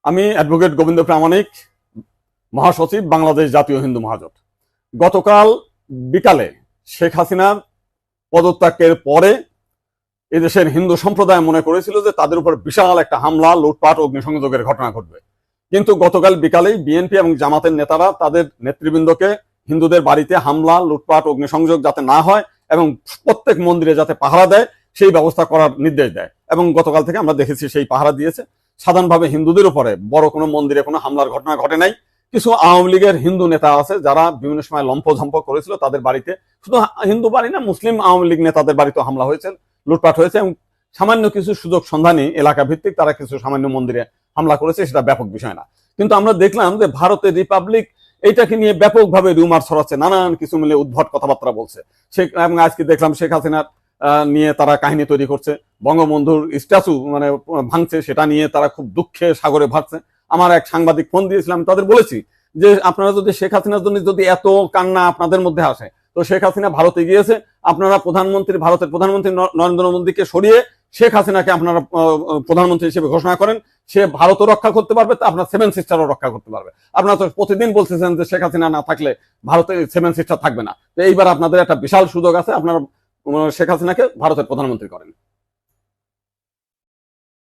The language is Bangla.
আমি অ্যাডভোকেট গোবিন্দ প্রামাণিক, মহাসচিব, বাংলাদেশ জাতীয় হিন্দু মহাজোট। গতকাল বিকালে শেখ হাসিনার পদত্যাগের পরে এদেশের হিন্দু সম্প্রদায় মনে করেছিল যে তাদের উপর বিশাল একটা হামলা, লুটপাট, অগ্নিসংযোগের ঘটনা ঘটবে। কিন্তু গতকাল বিকালেই বিএনপি এবং জামাতের নেতারা তাদের নেতৃবৃন্দকে হিন্দুদের বাড়িতে হামলা, লুটপাট, অগ্নিসংযোগ যাতে না হয় এবং প্রত্যেক মন্দিরে যাতে পাহারা দেয় সেই ব্যবস্থা করার নির্দেশ দেয়। এবং গতকাল থেকে আমরা দেখেছি সেই পাহারা দিয়েছে। সাধারণভাবে হিন্দুদের উপরে বড় কোনো মন্দিরে কোনো হামলার ঘটনা ঘটে নাই। কিছু আওয়ামী লীগের হিন্দু নেতা আছে যারা বিভিন্ন সময় লম্পঝম্প করেছিল, তাদের বাড়িতে, শুধু হিন্দু বাড়ি না, মুসলিম আওয়ামী লীগ নেতাদের বাড়িতে হামলা হয়েছে, লুটপাট হয়েছে এবং সামান্য কিছু সুযোগ সন্ধানী এলাকা ভিত্তিক তারা কিছু সামান্য মন্দিরে হামলা করেছে, সেটা ব্যাপক বিষয় না। কিন্তু আমরা দেখলাম যে ভারতের রিপাবলিক এইটাকে নিয়ে ব্যাপকভাবে রিউমার ছড়াচ্ছে, নানান কিছু মিলে উদ্ভট কথাবার্তা বলছে। এবং আজকে দেখলাম শেখ হাসিনার নিয়ে তারা কাহিনী তৈরি করছে, বঙ্গবন্ধুর স্ট্যাচু ভাঙছে, সেটা নিয়ে তারা খুব দুঃখে সাগরে ভাসছে। আমার এক সাংবাদিক ফোন দিয়েছিলাম, তাদের বলেছি যে আপনারা যদি শেখ হাসিনার জন্য যদি এত কান্না আপনাদের মধ্যে আসে, তো শেখ হাসিনা ভারতে গিয়েছে, আপনারা ভারতের প্রধানমন্ত্রী নরেন্দ্র মোদীকে সরিয়ে শেখ হাসিনাকে আপনারা প্রধানমন্ত্রী হিসেবে ঘোষণা করেন। সে ভারতও রক্ষা করতে পারবে, তা আপনার সেভেন সিস্টারও রক্ষা করতে পারবে। আপনারা তো প্রতিদিন বলতেছেন যে শেখ হাসিনা না থাকলে ভারতে সেভেন সিস্টার থাকবে না। তো এইবার আপনাদের একটা বিশাল সুযোগ আছে, আপনারা শেখ হাসিনাকে ভারতের প্রধানমন্ত্রী করেন।